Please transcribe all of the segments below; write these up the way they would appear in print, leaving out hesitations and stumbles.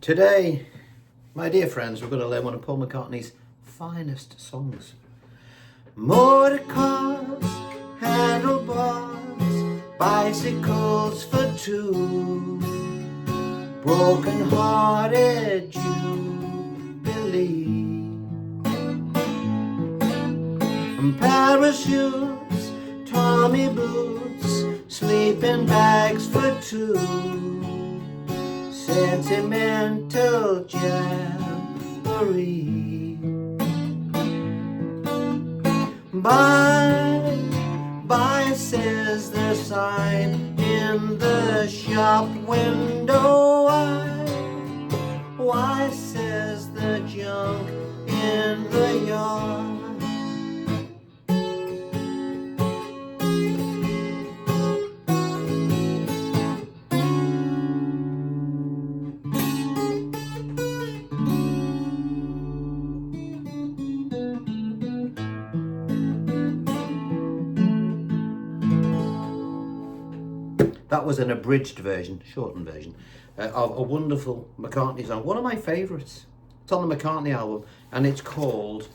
Today, my dear friends, we're going to learn one of Paul McCartney's finest songs. Motor cars, handlebars, bicycles for two, broken-hearted jubilee, and parachutes, Tommy boots, sleeping bags for two, sentimental jamboree. Bye, says the sign in the shop window. Why, says the junk in the yard. That was an abridged version, shortened version, of a wonderful McCartney song. One of my favourites. It's on the McCartney album, and it's called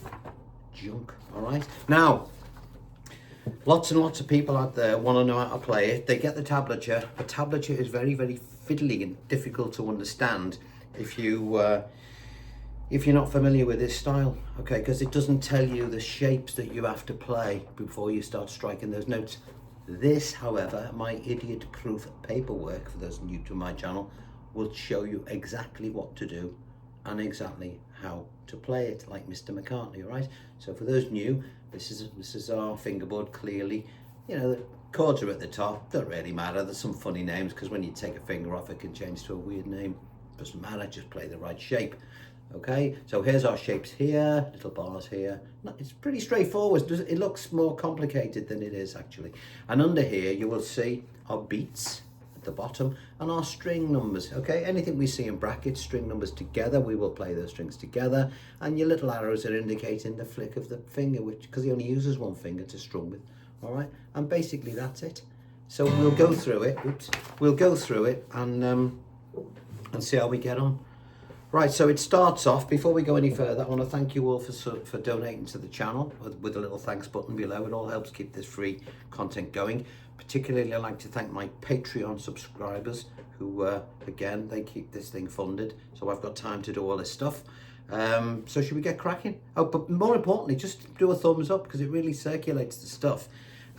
Junk, all right? Now, lots and lots of people out there want to know how to play it. They get the tablature. The tablature is very, very fiddly and difficult to understand if you're not familiar with this style, okay? Because it doesn't tell you the shapes that you have to play before you start striking those notes. This, however, my idiot-proof paperwork, for those new to my channel, will show you exactly what to do and exactly how to play it, like Mr. McCartney, all right? So for those new, this is our fingerboard, clearly. You know, the chords are at the top, don't really matter. There's some funny names, because when you take a finger off, it can change to a weird name. Doesn't matter, just play the right shape. Okay, so here's our shapes here, little bars here. It's pretty straightforward. It looks more complicated than it is actually. And under here you will see our beats at the bottom and our string numbers. Okay, anything we see in brackets, string numbers together, we will play those strings together. And your little arrows are indicating the flick of the finger, which because he only uses one finger to strum with. All right, and basically that's it. So we'll go through it. Oops, we'll go through it and see how we get on. Right, so it starts off, before we go any further, I want to thank you all for donating to the channel with a little thanks button below. It all helps keep this free content going. Particularly, I'd like to thank my Patreon subscribers who, again, they keep this thing funded. So I've got time to do all this stuff. So should we get cracking? Oh, but more importantly, just do a thumbs up because it really circulates the stuff.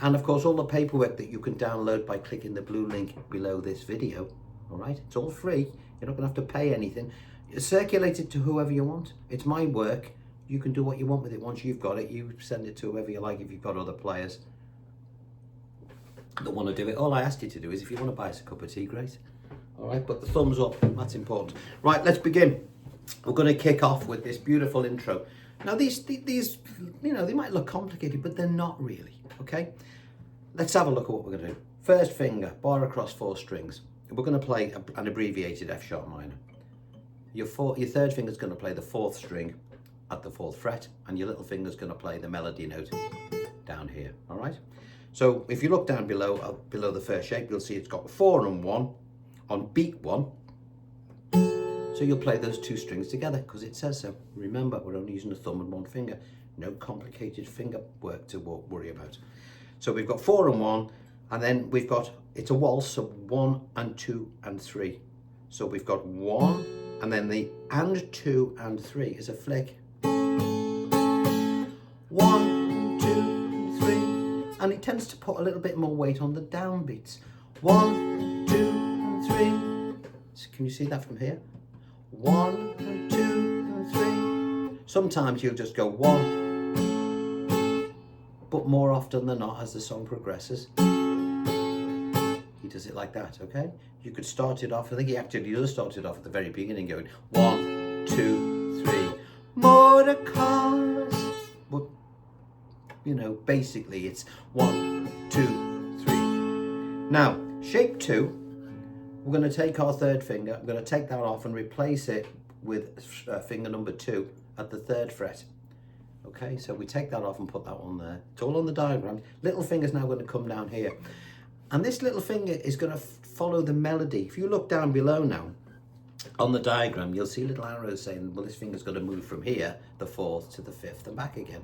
And of course, all the paperwork that you can download by clicking the blue link below this video. All right, it's all free. You're not going to have to pay anything. Circulate it to whoever you want. It's my work. You can do what you want with it. Once you've got it, you send it to whoever you like. If you've got other players that want to do it, all I ask you to do is if you want to buy us a cup of tea, great. All right, but the thumbs up, that's important. Right, let's begin. We're going to kick off with this beautiful intro. Now these you know, they might look complicated, but they're not really, okay? Let's have a look at what we're going to do. First finger, bar across 4 strings. We're going to play an abbreviated F sharp minor. Your third finger's going to play the 4th string at the 4th fret, and your little finger's going to play the melody note down here, all right? So if you look down below the first shape, you'll see it's got 4 and 1 on beat 1. So you'll play those 2 strings together because it says so. Remember, we're only using a thumb and 1 finger. No complicated finger work to worry about. So we've got 4 and 1, and then we've got, it's a waltz, so 1 and 2 and 3. So we've got 1, and then the and 2 and 3 is a flick. 1, 2, 3, and it tends to put a little bit more weight on the downbeats. 1, 2, 3. So can you see that from here? 1, 2, 3. Sometimes you'll just go 1, but more often than not, as the song progresses, he does it like that, okay? You could start it off, I think he actually does start it off at the very beginning going 1, 2, 3, motor cars. But, you know, basically it's 1, 2, 3. Now, shape 2, we're going to take our third finger, I'm going to take that off and replace it with finger number 2 at the 3rd fret. Okay, so we take that off and put that one there. It's all on the diagram. Little finger's now going to come down here. And this little finger is going to follow the melody. If you look down below now, On the diagram, you'll see little arrows saying, well, this finger's got to move from here, the 4th, to the 5th and back again.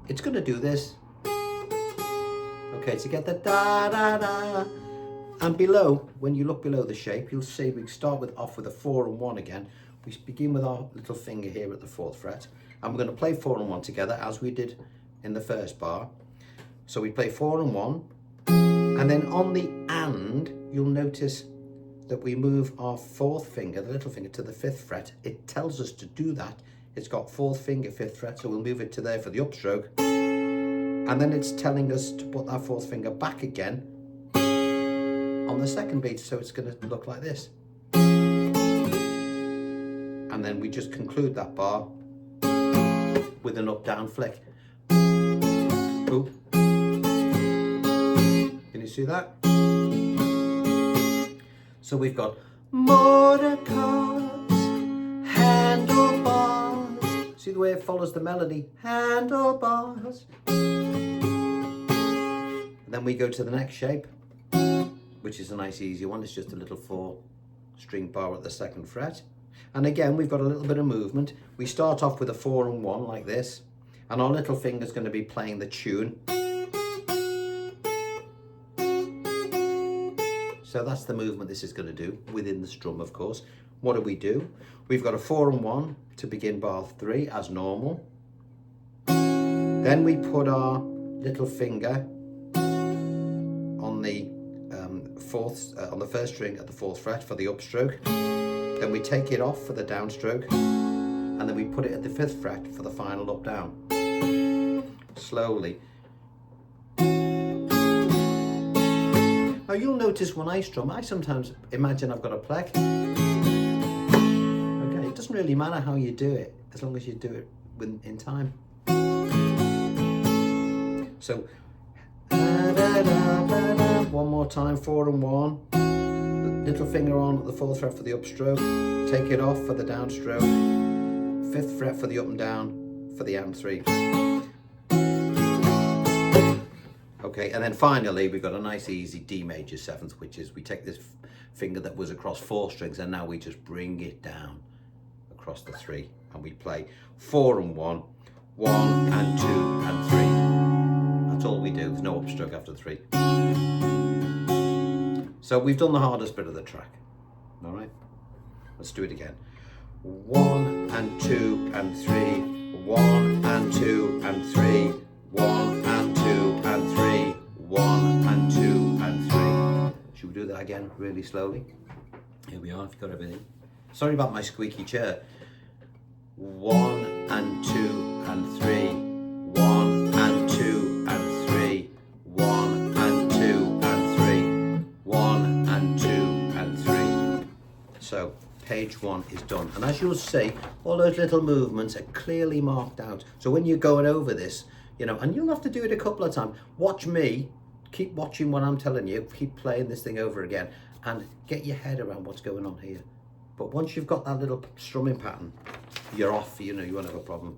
It's going to do this. Okay, to get the da da da. And below, when you look below the shape, you'll see we start off with a 4 and 1 again. We begin with our little finger here at the 4th fret, and we're going to play 4 and 1 together as we did in the first bar. So we play 4 and 1, and then on the and, you'll notice that we move our 4th finger, the little finger, to the 5th fret. It tells us to do that. It's got 4th finger, 5th fret, so we'll move it to there for the upstroke. And then it's telling us to put that 4th finger back again on the 2nd beat, so it's going to look like this. And then we just conclude that bar with an up-down flick. Ooh. Can you see that? So we've got motor cars, handlebars. See the way it follows the melody? Handlebars. And then we go to the next shape, which is a nice easy one. It's just a little 4-string bar at the 2nd fret. And again, we've got a little bit of movement. We start off with a 4 and 1 like this, and our little finger's going to be playing the tune. So that's the movement this is going to do, within the strum, of course. What do? We've got a 4 and 1 to begin bar 3 as normal. Then we put our little finger on the on the 1st string at the 4th fret for the upstroke. Then we take it off for the downstroke, and then we put it at the 5th fret for the final up down. Slowly. Now you'll notice when I strum, I sometimes imagine I've got a plec. Okay, it doesn't really matter how you do it, as long as you do it in time. So, one more time, 4 and 1. Little finger on at the 4th fret for the upstroke, take it off for the downstroke, 5th fret for the up and down for the and 3. Okay, and then finally we've got a nice easy D major 7th, which is we take this finger that was across 4 strings and now we just bring it down across the 3, and we play 4 and 1, 1 and 2 and 3. That's all we do, there's no upstroke after 3. So we've done the hardest bit of the track. All right, let's do it again. 1 and 2 and 3, 1 and 2 and 3, 1 and 2 and 3, 1 and 2 and 3. Should we do that again really slowly? Here we are, I've got everything. Sorry about my squeaky chair. 1 and 2 and 3, 1 and 2 and 3, 1 and 2 and 3, 1 and 2 and 3. So page 1 is done, and as you'll see, all those little movements are clearly marked out. So when you're going over this, you know, and you'll have to do it a couple of times. Watch me, keep watching what I'm telling you, keep playing this thing over again, and get your head around what's going on here. But once you've got that little strumming pattern, you're off, you know, you won't have a problem.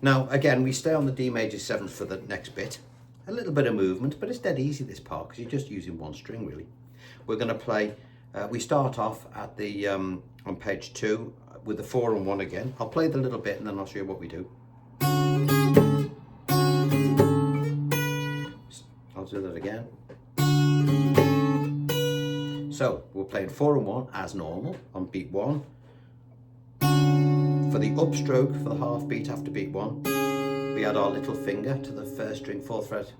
Now, again, we stay on the D major 7th for the next bit. A little bit of movement, but it's dead easy, this part, because you're just using one string, really. We're going to play, we start off at the, on page 2, with the 4 and 1 again. I'll play the little bit, and then I'll show you what we do. I'll do that again. So we're playing 4 and 1 as normal on beat 1. For the upstroke, for the half beat after beat 1, we add our little finger to the 1st string 4th fret.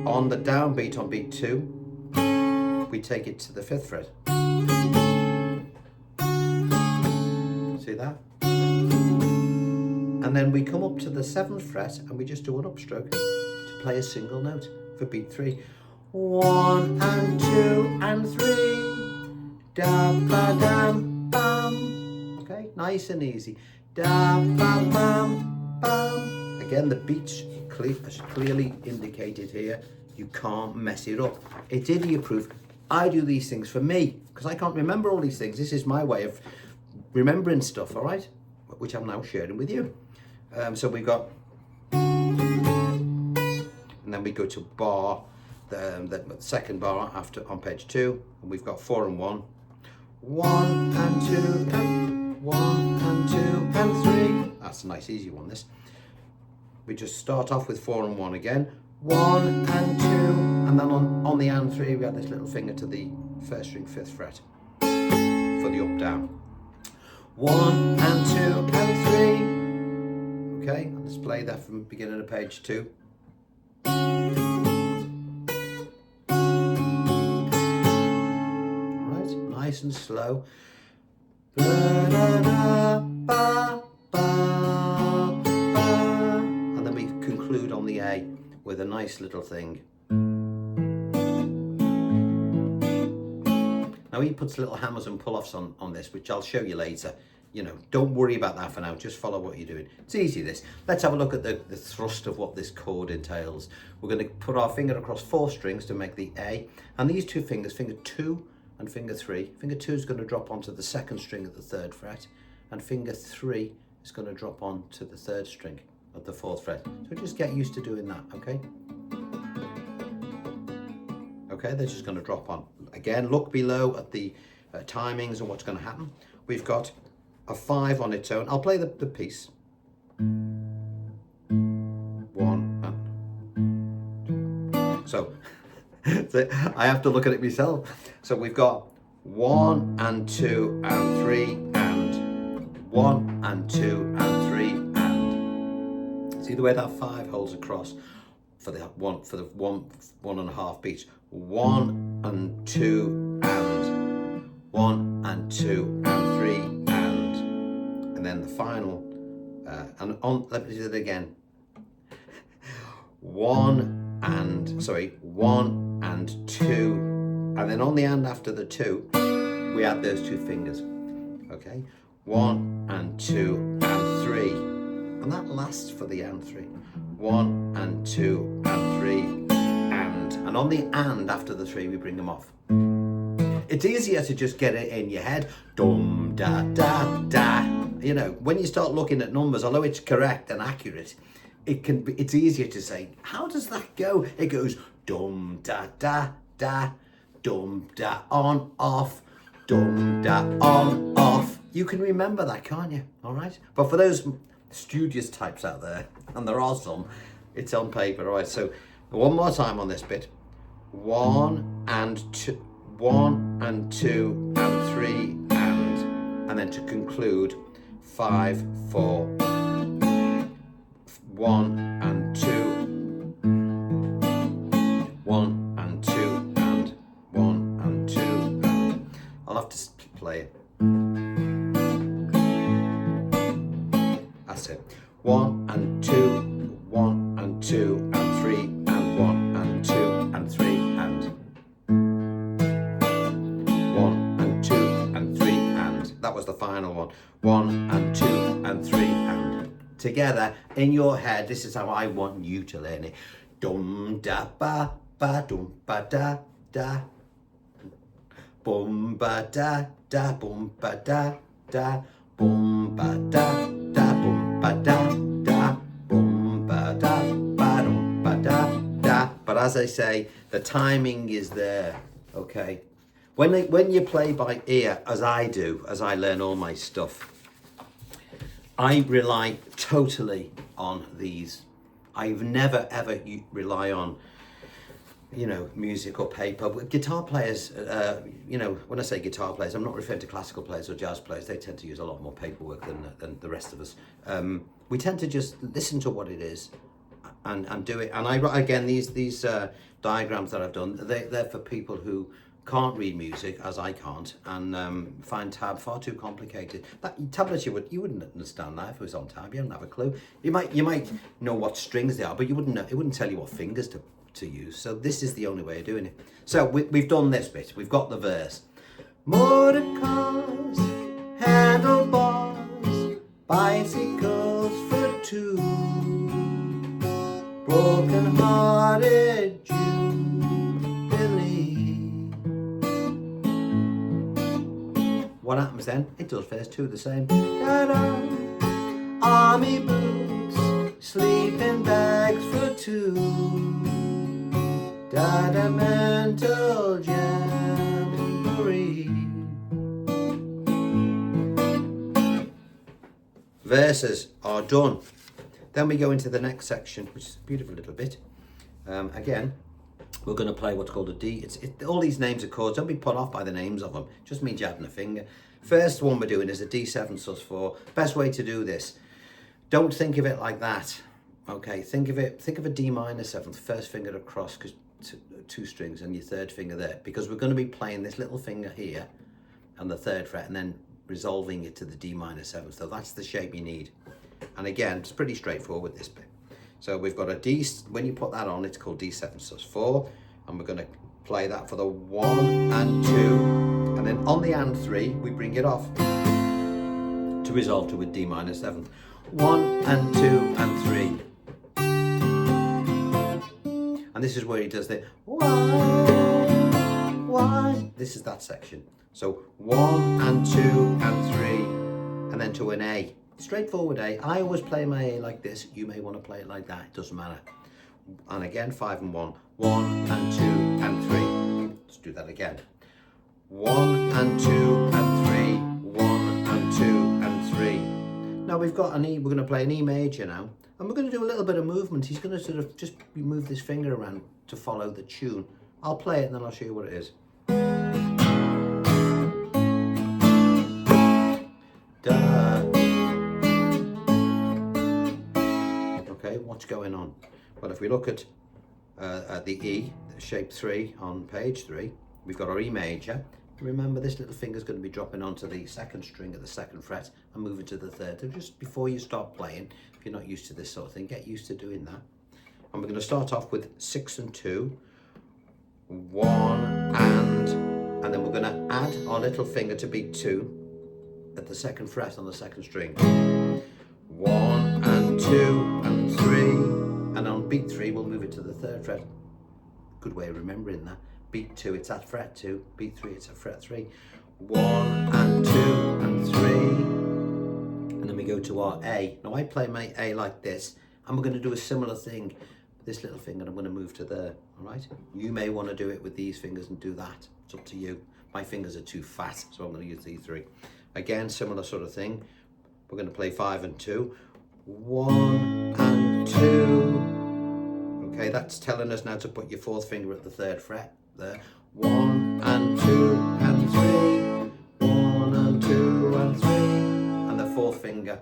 On the downbeat on beat 2, we take it to the 5th fret. See that? And then we come up to the 7th fret and we just do an upstroke to play a single note for beat 3. 1 and 2 and 3, da ba dam bam. Okay, nice and easy. Da ba bam bam. Again, the beats clearly indicated here. You can't mess it up. It's idiot proof. I do these things for me because I can't remember all these things. This is my way of remembering stuff, all right? Which I'm now sharing with you. So we've got, and then we go to bar. The second bar after on page 2, and we've got 4 and 1, 1 and 2 and 1 and 2 and 3. That's a nice easy one, this. We just start off with 4 and 1 again. 1 and 2, and then on the and 3 we add this little finger to the first string 5th fret for the up down. 1 and 2 and 3. Okay, let's play that from beginning of page 2. Alright, nice and slow. And then we conclude on the A with a nice little thing. Now he puts little hammers and pull-offs on this, which I'll show you later. You know, don't worry about that for now, just follow what you're doing. It's easy, this. Let's have a look at the thrust of what this chord entails. We're going to put our finger across 4 strings to make the A, and these 2 fingers, finger 2 and finger 3. Finger 2 is going to drop onto the 2nd string at the 3rd fret, and finger 3 is going to drop onto the 3rd string at the 4th fret. So just get used to doing that, okay? Okay, they're just going to drop on. Again, look below at the timings and what's going to happen. We've got a 5 on its own. I'll play the piece. 1 and so I have to look at it myself. So we've got 1 and 2 and 3 and 1 and 2 and 3 and. See the way that 5 holds across for the 1.5 beats. 1 and 2 and 1 and 2 and 3 and then the final and on. Let me do it again. 1 and 2, and then on the and after the 2 we add those 2 fingers. Okay, 1 and 2 and 3, and that lasts for the and 3. 1 and 2 and 3 and on the and after the 3 we bring them off. It's easier to just get it in your head. Dum da da da. You know, when you start looking at numbers, although it's correct and accurate, it's easier to say, how does that go? It goes dum da da da, dum da on off, dum da on off. You can remember that, can't you? All right. But for those studious types out there, and there are some, it's on paper. All right. So one more time on this bit. 1 and 2, 1 and 2 and 3 and then to conclude 5 4 1 and 2, 1 and 2 and 1 and 2 and. I'll have to play it. That's it. 1 and 2, 1 and 2 and 3 and 1 and 2 and 3 and 1 and 2 and 3 and. That was the final one. 1 and 2 and 3 and. Together in your head, this is how I want you to learn it. Dum da ba ba dum ba da da. Boom ba da da boom ba da da. Boom ba da da boom ba da da. Boom ba da ba dum ba da da. But as I say, the timing is there. Okay. When you play by ear, as I do, as I learn all my stuff, I rely totally on these. I've never ever rely on, you know, music or paper. With guitar players, you know, when I say guitar players, I'm not referring to classical players or jazz players. They tend to use a lot more paperwork than the rest of us. We tend to just listen to what it is and do it. And again, these diagrams that I've done, they're for people who can't read music, as I can't, and find tab far too complicated. That tablets, you wouldn't understand that if it was on tab. You don't have a clue. You might know what strings they are, but you wouldn't know, it wouldn't tell you what fingers to use. So this is the only way of doing it. So we've done this bit. We've got the verse. Motor cars, handlebars, bicycles for two, broken-hearted what happens then? It does verse 2 the same. Da-da. Army boots, sleeping bags for two, da-da mental jamboree. verses are done. Then we go into the next section, which is a beautiful little bit. Again, we're going to play what's called a D. All these names are chords. Don't be put off by the names of them. It just means you're adding a finger. First one we're doing is a D7 sus4. Best way to do this, don't think of it like that. Okay, think of a D minor 7th, first finger across, because two strings, and your third finger there, because we're going to be playing this little finger here and the 3rd fret and then resolving it to the D minor 7th. So that's the shape you need. And again, it's pretty straightforward, this bit. So we've got a D, when you put that on, it's called D7 sus4, and we're going to play that for the 1 and 2, and then on the and 3, we bring it off to resolve to a D minor 7th. 1 and 2 and 3. And this is where he does the why. This is that section. So 1 and 2 and 3, and then to an A. Straightforward A. I always play my A like this. You may want to play it like that. It doesn't matter. And again, 5 and 1. 1 and 2 and 3. Let's do that again. 1 and 2 and 3. 1 and 2 and 3. Now we've got an E. We're going to play an E major now. And we're going to do a little bit of movement. He's going to sort of just move this finger around to follow the tune. I'll play it and then I'll show you what it is. Da. Okay, what's going on? Well, if we look at the E, shape 3 on page 3, we've got our E major. Remember, this little finger's going to be dropping onto the 2nd string at the 2nd fret and moving to the 3rd. So just before you start playing, if you're not used to this sort of thing, get used to doing that. And we're going to start off with 6 and 2, 1 and then we're going to add our little finger to beat 2 at the 2nd fret on the 2nd string. 1 and 2 and 3, and on beat 3 we'll move it to the 3rd fret. Good way of remembering that. Beat 2, it's at fret 2. Beat 3, it's at fret 3. 1 and 2 and 3, and then we go to our A. Now I play my A like this, and we're going to do a similar thing. This little finger, I'm going to move to there. All right. You may want to do it with these fingers and do that. It's up to you. My fingers are too fat, so I'm going to use these 3. Again, similar sort of thing. We're going to play 5 and 2. 1 and 2. Okay, that's telling us now to put your 4th finger at the 3rd fret there. 1 and 2 and 3. 1 and 2 and 3. And the 4th finger.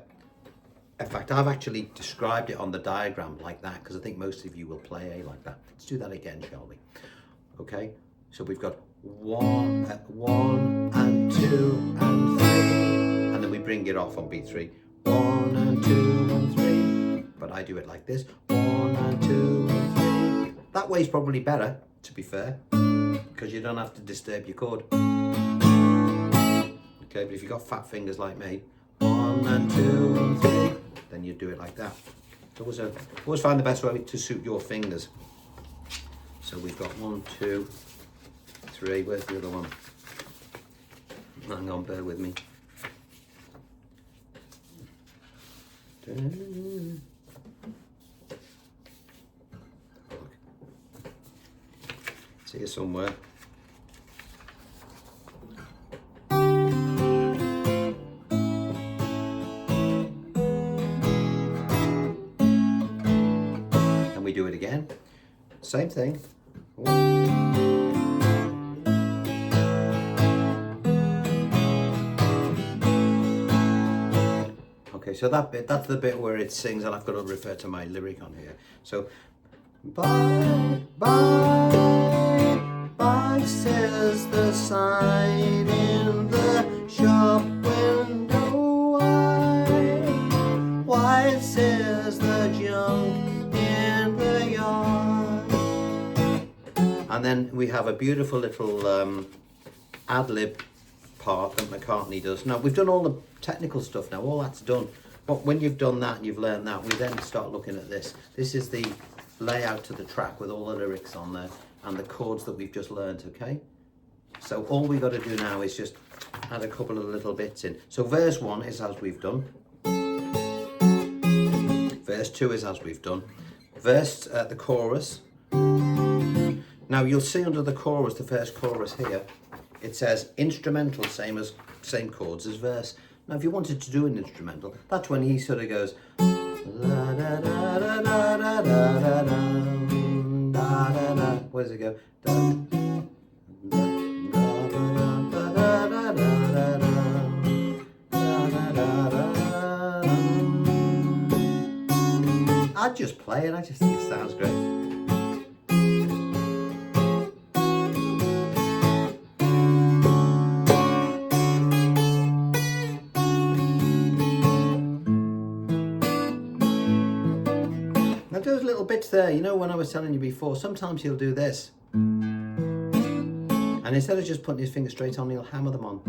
In fact, I've actually described it on the diagram like that because I think most of you will play A like that. Let's do that again, shall we? Okay, so we've got 1 and 2 and 3. And then we bring it off on beat 3. 1 and 2 and 3. But I do it like this. 1 and 2 and 3. That way's probably better, to be fair, because you don't have to disturb your chord. Okay, but if you've got fat fingers like me, 1 and 2 and 3, then you do it like that. Always find the best way to suit your fingers. So we've got 1, 2, 3. Where's the other one? Hang on, bear with me. It's here somewhere. And we do it again. Same thing. Okay, so that's the bit where it sings, and I've got to refer to my lyric on here. So, bye, bye, bye, says the sign in the shop window. Why, says the junk in the yard. And then we have a beautiful little ad-lib part that McCARTNEY does. Now, we've done all the technical stuff now, all that's done. But when you've done that and you've learned that, we then start looking at this. This is the layout to the track with all the lyrics on there and the chords that we've just learned, okay? So all we got to do now is just add a couple of little bits in. So verse 1 is as we've done. Verse 2 is as we've done. The chorus. Now you'll see under the chorus, the first chorus here, it says instrumental, same chords as verse. Now, if you wanted to do an instrumental, that's when he sort of goes, la da da da da da da da da da da. Where does it go? Da, I just play it, I just think it sounds great. Now those little bits there, you know, when I was telling you before, sometimes he'll do this. And instead of just putting his finger straight on, he'll hammer them on.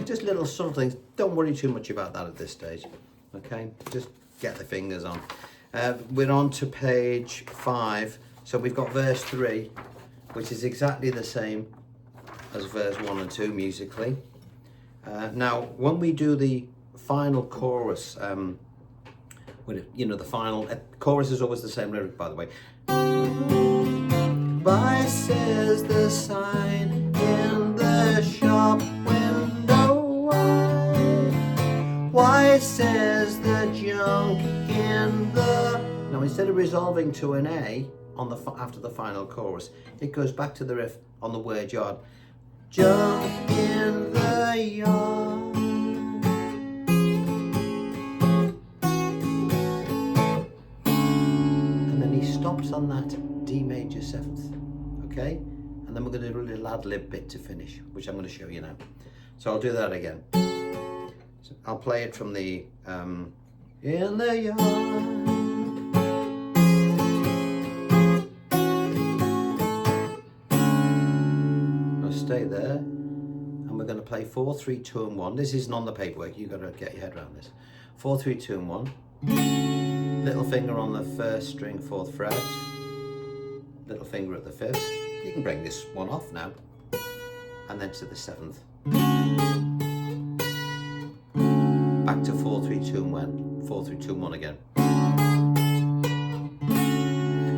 Just little subtle things. Don't worry too much about that at this stage. Okay, just get the fingers on. We're on to page 5. So we've got verse 3, which is exactly the same as verse 1 and 2 musically. Now, when we do the final chorus, you know, the final chorus is always the same lyric, by the way. Why says the sign in the shop window? Why says the junk in the... Now, instead of resolving to an A on the after the final chorus, it goes back to the riff on the word yard. Junk in the yard. And then he stops on that D major 7th, okay? And then we're going to do a little ad-lib bit to finish, which I'm going to show you now. So I'll do that again. So I'll play it from the in the yard. Stay there, and we're going to play 4, 3, 2 and 1. This isn't on the paperwork, you've got to get your head around this. 4, 3, 2 and 1. Little finger on the 1st string, 4th fret. Little finger at the 5th. You can bring this one off now. And then to the 7th. Back to 4, 3, 2 and 1. 4, 3, 2 and 1 again.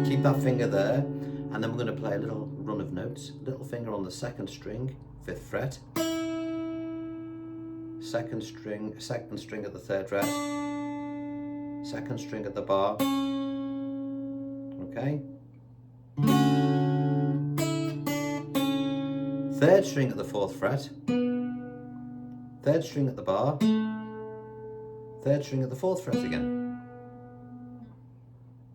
Keep that finger there. And then we're going to play a little run of notes. Little finger on the 2nd string, 5th fret. 2nd string at the 3rd fret. 2nd string at the bar. Okay. 3rd string at the 4th fret. 3rd string at the bar. 3rd string at the 4th fret again.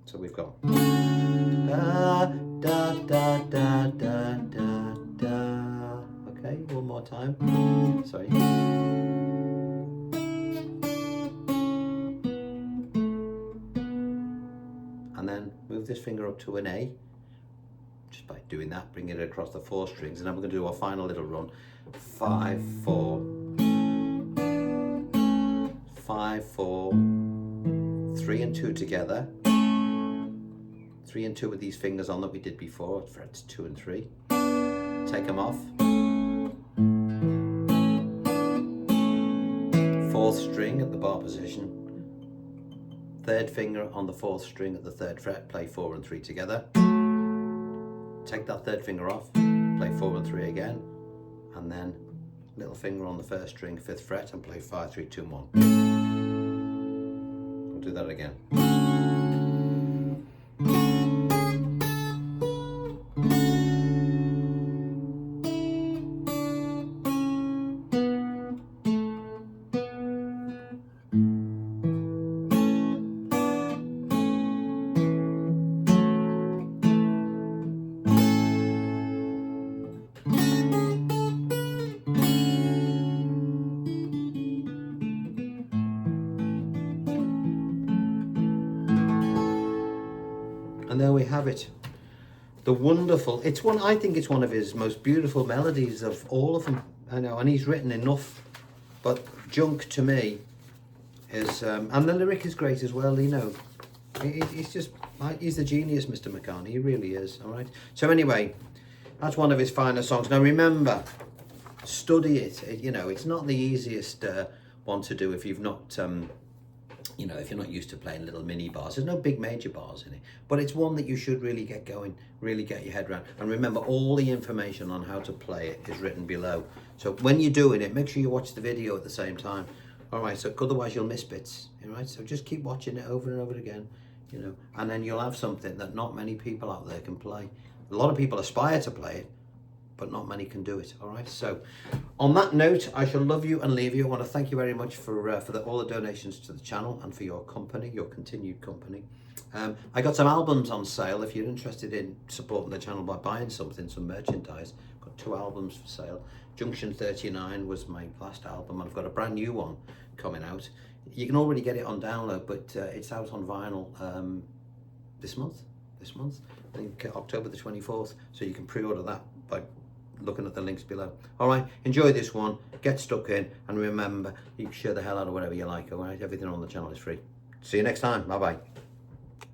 So we've got da da da da da da da. Okay, one more time. Sorry. And then move this finger up to an A. Just by doing that, bring it across the 4 strings, and then we're going to do our final little run. 5, 4, 5, 4, 3 and 2 together. 3 and 2 with these fingers on that we did before, frets 2 and 3. Take them off. 4th string at the bar position. 3rd finger on the 4th string at the 3rd fret, play 4 and 3 together. Take that 3rd finger off, play 4 and 3 again, and then little finger on the 1st string, 5th fret, and play 5, 3, 2 and 1. We'll do that again. And there we have it. The wonderful, I think it's one of his most beautiful melodies of all of them. I know, and he's written enough, but Junk to me is, and the lyric is great as well, you know. He's just, he's the genius, Mr. McCARTNEY, he really is, all right? So anyway, that's one of his finest songs. Now remember, study it, you know, it's not the easiest one to do if you've not you know, if you're not used to playing little mini bars, there's no big major bars in it, but it's one that you should really get going, really get your head around. And remember, all the information on how to play it is written below. So when you're doing it, make sure you watch the video at the same time. All right, so otherwise you'll miss bits, all right? So just keep watching it over and over again, you know, and then you'll have something that not many people out there can play. A lot of people aspire to play it, but not many can do it. All right, so on that note, I shall love you and leave you. I want to thank you very much for all the donations to the channel and for your company, your continued company. I got some albums on sale. If you're interested in supporting the channel by buying something, some merchandise, got 2 albums for sale. Junction 39 was my last album, and I've got a brand new one coming out. You can already get it on download, but it's out on vinyl this month, I think October the 24th, so you can pre-order that by looking at the links below. All right, enjoy this one, get stuck in, and remember, you can share the hell out of whatever you like. All right, everything on the channel is free. See you next time. Bye bye.